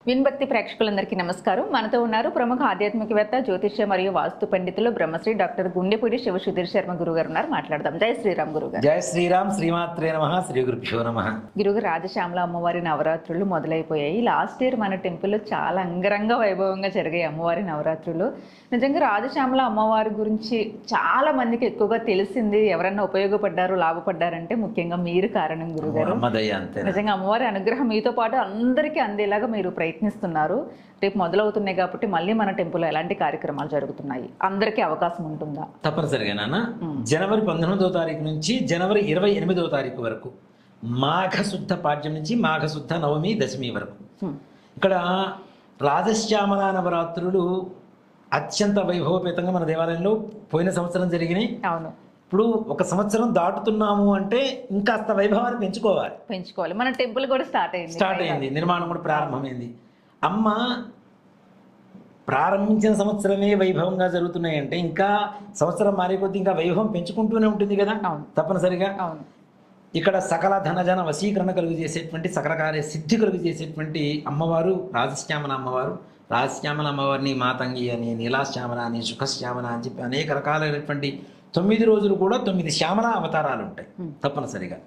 విన్భక్తి ప్రేక్షకులందరికీ నమస్కారం. మనతో ఉన్నారు ప్రముఖ ఆధ్యాత్మికవేత్త, జ్యోతిష్య మరియు వాస్తు పండితులు బ్రహ్మశ్రీ డాక్టర్ గుండెపూడి శివసుధీర్ శర్మ గురుగారు ఉన్నారు. మాట్లాడదాం. జై శ్రీరామ్ గురుగారు. జై శ్రీరామ్. శ్రీమాత్రే నమః. శ్రీ గురుభ్యో నమః. గురుగారు, రాజశ్యామల అమ్మవారి నవరాత్రులు మొదలైపోయాయి. లాస్ట్ ఇయర్ మన టెంపుల్లో చాలా అంగరంగ వైభవంగా జరిగాయి అమ్మవారి నవరాత్రులు. నిజంగా రాజశ్యామల అమ్మవారి గురించి చాలా మందికి ఎక్కువగా తెలిసింది, ఎవరన్నా ఉపయోగపడ్డారు, లాభపడ్డారంటే ముఖ్యంగా మీరు కారణం గురుగారు. నిజంగా అమ్మవారి అనుగ్రహం మీతో పాటు అందరికీ అందేలాగా మీరు ప్రయత్నిస్తున్నారు. రేపు మొదలవుతున్నాయి కాబట్టి మళ్ళీ మన టెంపుల్లో ఎలాంటి కార్యక్రమాలు జరుగుతున్నాయి, అందరికీ అవకాశం ఉంటుందా? తప్పనిసరిగా నాన్న. జనవరి 19వ తారీఖు నుంచి జనవరి 28వ తారీఖు వరకు, మాఘశుద్ధ పాడ్యం నుంచి మాఘశుద్ధ నవమి దశమి వరకు ఇక్కడ రాజశ్యామల నవరాత్రులు అత్యంత వైభవపేతంగా మన దేవాలయంలో పోయిన సంవత్సరం జరిగినాయి. అవును. ఇప్పుడు ఒక సంవత్సరం దాటుతున్నాము అంటే ఇంకాస్త వైభవాన్ని పెంచుకోవాలి. మన టెంపుల్ కూడా స్టార్ట్ అయింది, నిర్మాణం కూడా ప్రారంభమైంది. అమ్మ ప్రారంభించిన సంవత్సరమే వైభవంగా జరుగుతున్నాయి అంటే ఇంకా సంవత్సరం మారే కొద్దీ ఇంకా వైభవం పెంచుకుంటూనే ఉంటుంది కదా. తప్పనిసరిగా ఇక్కడ సకల ధనజన వశీకరణ కలుగు చేసేటువంటి సకల కార్య సిద్ధి కలుగు చేసేటువంటి అమ్మవారు రాజశ్యామల అమ్మవారు. రాజశ్యామల అమ్మవారిని మాతంగి అని, నీలాశ్యామల అని, సుఖశ్యామల అని చెప్పి అనేక రకాలైనటువంటి 9 రోజులు కూడా 9 శ్యామల అవతారాలు ఉంటాయి. తప్పనిసరిగా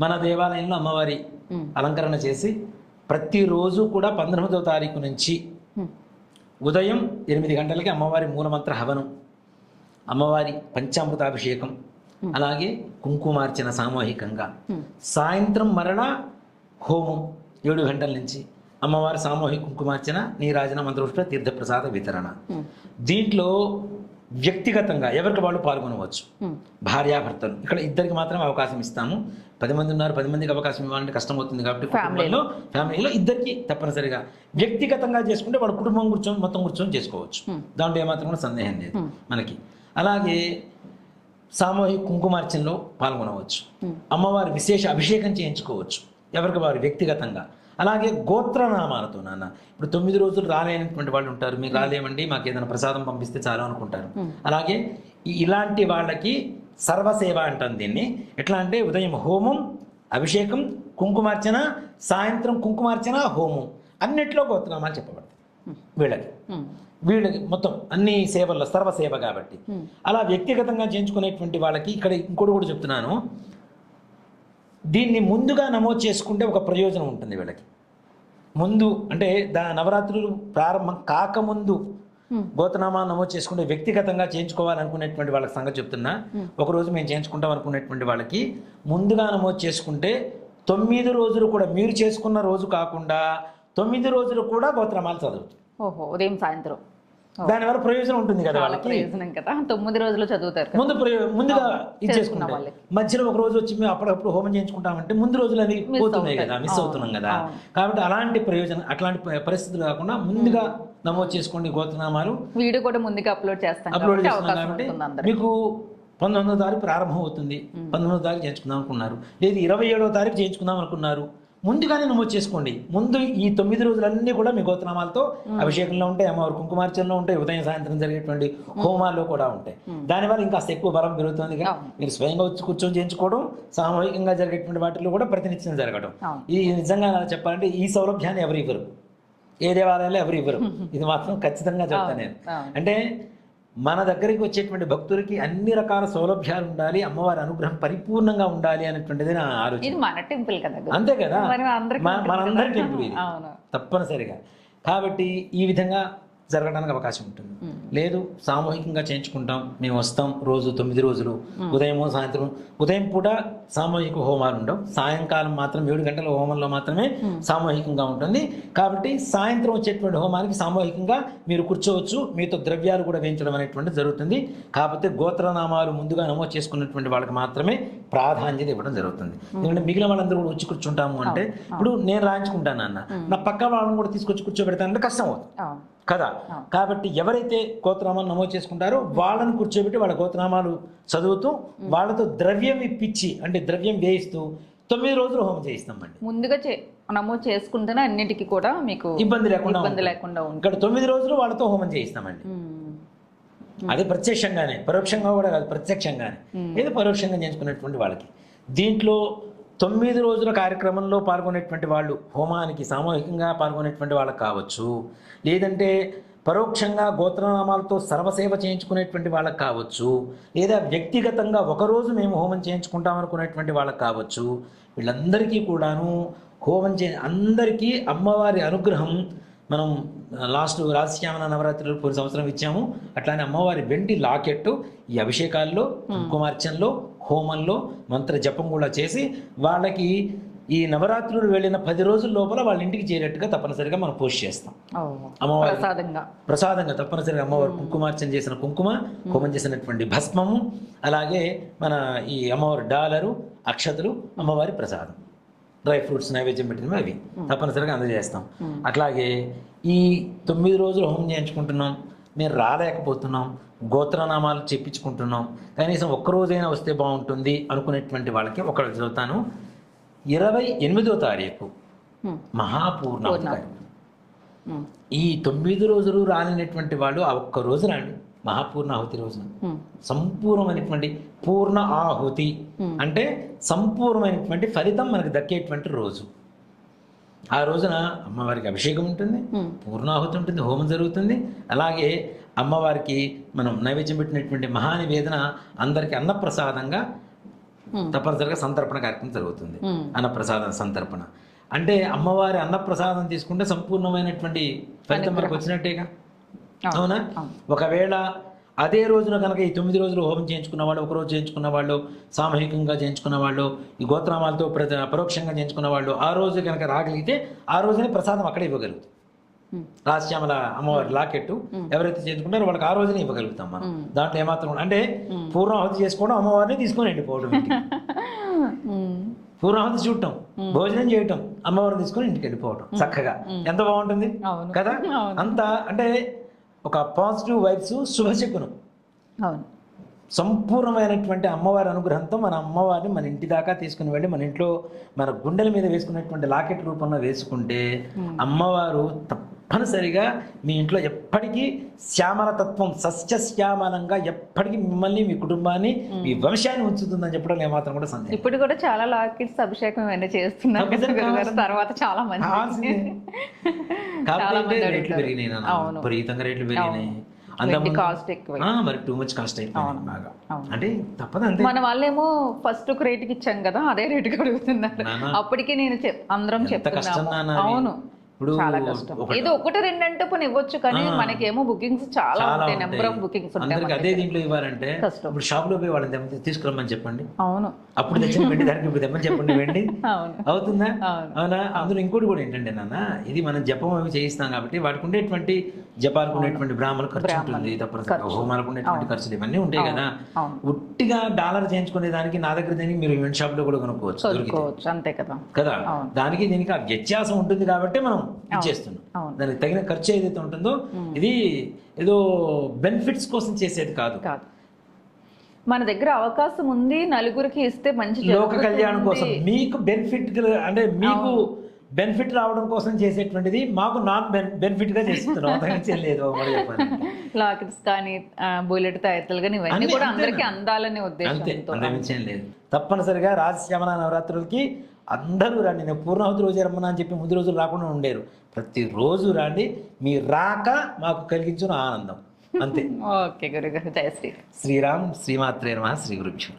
మన దేవాలయంలో అమ్మవారి అలంకరణ చేసి ప్రతిరోజు కూడా 19వ తారీఖు నుంచి ఉదయం 8 గంటలకి అమ్మవారి మూలమంత్ర హవనం, అమ్మవారి పంచామృతాభిషేకం, అలాగే కుంకుమార్చన సామూహికంగా, సాయంత్రం మరణ హోమం 7 గంటల నుంచి అమ్మవారి సామూహిక కుంకుమార్చన, నీరాజన, మంత్రోష్ట, తీర్థప్రసాద వితరణ. దీంట్లో వ్యక్తిగతంగా ఎవరికి వాళ్ళు పాల్గొనవచ్చు. భార్యాభర్తలు ఇక్కడ ఇద్దరికి మాత్రమే అవకాశం ఇస్తాము. 10 మంది ఉన్నారు, 10 మందికి అవకాశం ఇవ్వాలంటే కష్టం అవుతుంది కాబట్టి ఫ్యామిలీలో ఇద్దరికి తప్పనిసరిగా వ్యక్తిగతంగా చేసుకుంటే వాడు కుటుంబం మొత్తం కూర్చొని చేసుకోవచ్చు. దాంట్లో ఏమాత్రం కూడా సందేహం లేదు మనకి. అలాగే సామూహిక కుంకుమార్చనలో పాల్గొనవచ్చు. అమ్మవారి విశేష అభిషేకం చేయించుకోవచ్చు ఎవరికి వారు వ్యక్తిగతంగా. అలాగే గోత్రనామాలతో నాన్న ఇప్పుడు 9 రోజులు రాలేనటువంటి వాళ్ళు ఉంటారు. మీరు రాలేమండి, మాకు ఏదైనా ప్రసాదం పంపిస్తే చాలు అనుకుంటారు. అలాగే ఇలాంటి వాళ్ళకి సర్వసేవ అంటాం దీన్ని. ఎట్లా అంటే ఉదయం హోమం, అభిషేకం, కుంకుమార్చన, సాయంత్రం కుంకుమార్చన, హోమం, అన్నిట్లో గోత్రనామాలు చెప్పబడతాయి వీళ్ళకి మొత్తం అన్ని సేవల్లో సర్వసేవ కాబట్టి. అలా వ్యక్తిగతంగా చేయించుకునేటువంటి వాళ్ళకి ఇక్కడ ఇంకోటి కూడా చెప్తున్నాను. దీన్ని ముందుగా నమోదు చేసుకుంటే ఒక ప్రయోజనం ఉంటుంది వీళ్ళకి. ముందు అంటే నవరాత్రులు ప్రారంభం కాకముందు గోత్రనామా నమోదు చేసుకుంటే వ్యక్తిగతంగా చేయించుకోవాలనుకునేటువంటి వాళ్ళకి సంగతి చెప్తున్నా. ఒకరోజు మేము చేయించుకుంటాం అనుకునేటువంటి వాళ్ళకి ముందుగా నమోదు చేసుకుంటే 9 రోజులు కూడా మీరు చేసుకున్న రోజు కాకుండా 9 రోజులు కూడా గోత్రనామాలు చదువుతారు. ఉదయం సాయంత్రం. దానివల్ల ప్రయోజనం ఉంటుంది కదా వాళ్ళకి. 9 రోజులు చదువుతారు. ముందుగా ఇది చేసుకుంటాం. మధ్యలో ఒక రోజు వచ్చి మేము అప్పుడప్పుడు హోమం చేయించుకుంటామంటే ముందు రోజులు అది పోతున్నాయి కదా, మిస్ అవుతున్నాం కదా. కాబట్టి అలాంటి ప్రయోజనం, అట్లాంటి పరిస్థితులు కాకుండా ముందుగా నమోదు చేసుకోండి గోత్రనామాలు. వీడియో కూడా ముందుగా అప్లోడ్ చేస్తాం కాబట్టి మీకు 19వ తారీఖు ప్రారంభం అవుతుంది. 19వ తారీఖు చేయించుకుందాం అనుకున్నారు, లేదు 27వ తారీఖు చేయించుకుందాం అనుకున్నారు, ముందుగానే నమోదు చేసుకోండి. ముందు ఈ 9 రోజులన్నీ కూడా మీ గోత్రనామాలతో అభిషేకంలో ఉంటాయి, అమ్మవారి కుంకుమార్చనలో ఉంటాయి, ఉదయం సాయంత్రం జరిగేటువంటి హోమాల్లో కూడా ఉంటాయి. దానివల్ల ఇంకా ఎక్కువ బలం పెరుగుతుంది. మీరు స్వయంగా వచ్చి కూర్చొని చేయించుకోవడం, సామూహికంగా జరిగేటువంటి వాటిలో కూడా ప్రతినిత్యం జరగడం. ఇది నిజంగా చెప్పాలంటే ఈ సౌలభ్యాన్ని ఎవరు ఇవ్వరు, ఏ దేవాలయాల్లో ఎవరు ఇవ్వరు. ఇది మాత్రం ఖచ్చితంగా చెప్తాను నేను. అంటే మన దగ్గరికి వచ్చేటువంటి భక్తులకి అన్ని రకాల సౌలభ్యాలు ఉండాలి, అమ్మవారి అనుగ్రహం పరిపూర్ణంగా ఉండాలి అనేటువంటిది నా ఆలోచన. అంతే కదా, మనందరి టెంపుల్ ఇది తప్పనిసరిగా. కాబట్టి ఈ విధంగా జరగడానికి అవకాశం ఉంటుంది. లేదు సామూహికంగా చేయించుకుంటాం, మేము వస్తాం రోజు 9 రోజులు ఉదయం సాయంత్రం. ఉదయం పూట సామూహిక హోమాలు ఉండవు, సాయంకాలం మాత్రం 7 గంటల హోమంలో మాత్రమే సామూహికంగా ఉంటుంది. కాబట్టి సాయంత్రం వచ్చేటువంటి హోమానికి సామూహికంగా మీరు కూర్చోవచ్చు, మీతో ద్రవ్యాలు కూడా వేయించడం అనేటువంటి జరుగుతుంది. కాకపోతే గోత్రనామాలు ముందుగా నమోదు చేసుకున్నటువంటి వాళ్ళకి మాత్రమే ప్రాధాన్యత ఇవ్వడం జరుగుతుంది. ఎందుకంటే మిగిలిన వాళ్ళందరూ కూడా వచ్చి కూర్చుంటాము అంటే ఇప్పుడు నేను రాయించుకుంటాను అన్న, నా పక్క వాళ్ళని కూడా తీసుకొచ్చి కూర్చోబెడతానంటే కష్టం అవుతుంది కదా. కాబట్టి ఎవరైతే గోత్రనామాలు నమోదు చేసుకుంటారో వాళ్ళని కూర్చోబెట్టి వాళ్ళ గోత్రనామాలు చదువుతూ వాళ్ళతో ద్రవ్యం ఇప్పించి, అంటే ద్రవ్యం వేయిస్తూ 9 రోజులు హోమం చేయిస్తామండి. ముందుగా నమోదు చేసుకుంటేనే అన్నిటికీ కూడా మీకు ఇబ్బంది లేకుండా ఇక్కడ 9 రోజులు వాళ్ళతో హోమం చేయిస్తామండి. అది ప్రత్యక్షంగానే, పరోక్షంగా కూడా కాదు, ప్రత్యక్షంగానే. ఏదో పరోక్షంగా చేయించుకున్నటువంటి వాళ్ళకి. దీంట్లో 9 రోజుల కార్యక్రమంలో పాల్గొనేటువంటి వాళ్ళు, హోమానికి సామూహికంగా పాల్గొనేటువంటి వాళ్ళకి కావచ్చు, లేదంటే పరోక్షంగా గోత్రనామాలతో సర్వసేవ చేయించుకునేటువంటి వాళ్ళకి కావచ్చు, లేదా వ్యక్తిగతంగా ఒకరోజు మేము హోమం చేయించుకుంటాం అనుకునేటువంటి వాళ్ళకి కావచ్చు, వీళ్ళందరికీ కూడాను హోమం అందరికీ అమ్మవారి అనుగ్రహం మనం లాస్ట్ రాజశ్యామల నవరాత్రులు పోయిన సంవత్సరం ఇచ్చాము. అట్లానే అమ్మవారి వెండి లాకెట్టు ఈ అభిషేకాల్లో, కుంకుమార్చనలో, హోమంలో మంత్ర జపం కూడా చేసి వాళ్ళకి ఈ నవరాత్రులు వెళ్ళిన 10 రోజుల లోపల వాళ్ళ ఇంటికి చేరేట్టుగా తప్పనిసరిగా మనం పోస్ట్ చేస్తాం. అమ్మవారి ప్రసాదంగా తప్పనిసరిగా అమ్మవారు కుంకుమార్చన చేసిన కుంకుమ, హోమం చేసినటువంటి భస్మము, అలాగే మన ఈ అమ్మవారి డాలరు, అక్షతలు, అమ్మవారి ప్రసాదం, డ్రై ఫ్రూట్స్ నైవేద్యం పెట్టినవి అవి తప్పనిసరిగా అందజేస్తాం. అట్లాగే ఈ 9 రోజులు హోమం చేయించుకుంటున్నాం, మేము రాలేకపోతున్నాం, గోత్రనామాలు చెప్పించుకుంటున్నాం, కనీసం ఒక్కరోజైనా వస్తే బాగుంటుంది అనుకునేటువంటి వాళ్ళకి ఒకటి చదువుతాను. 28వ తారీఖు మహాపూర్ణాహుతి కార్యక్రమం. ఈ 9 రోజులు రాలినటువంటి వాళ్ళు ఆ ఒక్క రోజు రండి, మహాపూర్ణాహుతి రోజున సంపూర్ణమైనటువంటి పూర్ణ ఆహుతి అంటే సంపూర్ణమైనటువంటి ఫలితం మనకు దక్కేటువంటి రోజు. ఆ రోజున అమ్మవారికి అభిషేకం ఉంటుంది, పూర్ణాహుతి ఉంటుంది, హోమం జరుగుతుంది. అలాగే అమ్మవారికి మనం నైవేద్యం పెట్టినటువంటి మహానివేదన అందరికీ అన్నప్రసాదంగా తప్పనిసరిగా సంతర్పణ కార్యక్రమం జరుగుతుంది. అన్నప్రసాదం సంతర్పణ అంటే అమ్మవారి అన్నప్రసాదం తీసుకుంటే సంపూర్ణమైనటువంటి ఫలితం మనకు వచ్చినట్టేగా, అవునా? ఒకవేళ అదే రోజున కనుక ఈ 9 రోజులు హోమం చేయించుకున్న వాళ్ళు, ఒకరోజు చేయించుకున్న వాళ్ళు, సామూహికంగా చేయించుకున్న వాళ్ళు, ఈ గోత్రనామాలతో పరోక్షంగా చేయించుకున్న వాళ్ళు ఆ రోజు కనుక రాగలిగితే ఆ రోజునే ప్రసాదం అక్కడే ఇవ్వగలుగుతాం. రాజశ్యామల అమ్మవారి లాకెట్టు ఎవరైతే చేయించుకుంటారో వాళ్ళకి ఆ రోజునే ఇవ్వగలుగుతాం మనం. దాంట్లో ఏమాత్రం అంటే పూర్ణాహుతి చేసుకోవడం, అమ్మవారిని తీసుకొని వెళ్ళిపోవడం, పూర్ణాహుతి చూడటం, భోజనం చేయటం, అమ్మవారిని తీసుకొని ఇంటికి వెళ్ళిపోవడం చక్కగా. ఎంత బాగుంటుంది కదా! అంత అంటే ఒక పాజిటివ్ వైబ్స్, శుభశకునం. సంపూర్ణమైనటువంటి అమ్మవారి అనుగ్రహంతో మన అమ్మవారిని మన ఇంటి దాకా తీసుకుని వెళ్ళి మన ఇంట్లో మన గుండెల మీద వేసుకునేటువంటి లాకెట్ రూపంలో వేసుకుంటే అమ్మవారు తప్పనిసరిగా మీ ఇంట్లో ఎప్పటికీ శ్యామలతత్వం, సస్యశ్యామలంగా ఎప్పటికీ మిమ్మల్ని, మీ కుటుంబాన్ని, మీ వంశాన్ని ఉంచుతుందని చెప్పడం ఏమాత్రం కూడా సందేహం. ఇప్పుడు కూడా చాలా లాకెట్స్ అభిషేకం ఏమైనా చేస్తున్నారు తర్వాత చాలా మంది రేట్లు పెరిగినాయి, విపరీతంగా రేట్లు పెరిగినాయి. మరి టూ మచ్ కాస్ట్ అయిపోయింది బాగా. అంటే తప్పదు అంతే. మన వాళ్ళేమో ఫస్ట్ ఒక రేటుకి ఇచ్చాం కదా, అదే రేటుకి అడుగుతున్నారు. అప్పటికే నేను అందరం చెప్తున్నాను. అవును, చాలా కష్టం. ఏదో ఒకటి రెండంటే పని ఇవ్వచ్చు, కానీ మనకేమో బుకింగ్స్ చాలా ఉంటాయి, నెంబర్ ఆఫ్ బుకింగ్స్ ఉంటాయి. అదే దీంట్లో ఇవ్వాలంటే ఇప్పుడు షాప్ లో పోయి వాళ్ళని తీసుకురమ్మని చెప్పండి. అవును, అప్పుడు తెచ్చిన వెండి దానికి ఇప్పుడు తెమ్మని చెప్పండి, వెండి అవుతుందా? అవునా? అందులో ఇంకోటి కూడా ఏంటంటే నాన్న, ఇది మనం జపం అవి చేయిస్తాం కాబట్టి వాటికి ఉండేటువంటి జపాలకు ఉండేటువంటి బ్రాహ్మణులు ఖర్చు ఉంటుంది, తప్పనిసరిగా హోమాలకు ఉండేటువంటి ఖర్చులు ఇవన్నీ ఉంటాయి కదా. ఉట్టిగా డాలర్ చేయించుకునే దానికి నా దగ్గర దీనికి మీరు ఈవెంట్ షాప్ లో కూడా కొనుక్కోవచ్చు, అంతే కదా కదా. దానికి దీనికి ఆ వ్యత్యాసం ఉంటుంది కాబట్టి మనం ఇచ్చేస్తున్నాం. దానికి తగిన ఖర్చు ఏదైతే ఉంటుందో ఇది ఏదో బెనిఫిట్స్ కోసం చేసేది కాదు. మన దగ్గర అవకాశం ఉంది, నలుగురికి ఇస్తే మంచి లోక కళ్యాణం కోసం, మీకు బెనిఫిట్ అంటే మీకు బెనిఫిట్ రావడం కోసం చేసేటువంటిది, మాకు నాన్ బెనిఫిట్ గా చేస్తున్నాం. లేదు లాకెట్స్ కానీ బుల్లెట్ తయారులు కానీ ఇవన్నీ కూడా అందరికీ అందాలనే ఉద్దేశంతో, అంతే లేదు. తప్పనిసరిగా రాజశ్యామల నవరాత్రులకి అందరూ రండి. నేను పూర్ణాహుతి రోజే రమ్మన్నా అని చెప్పి ముందు రోజులు రాకుండా ఉండేరు. ప్రతిరోజు రండి, మీ రాక మాకు కలిగించిన ఆనందం అంతే. ఓకే గురుగారు, జయ శ్రీ శ్రీరామ్. శ్రీమాత్రే నమః. శ్రీ గురుభ్యో.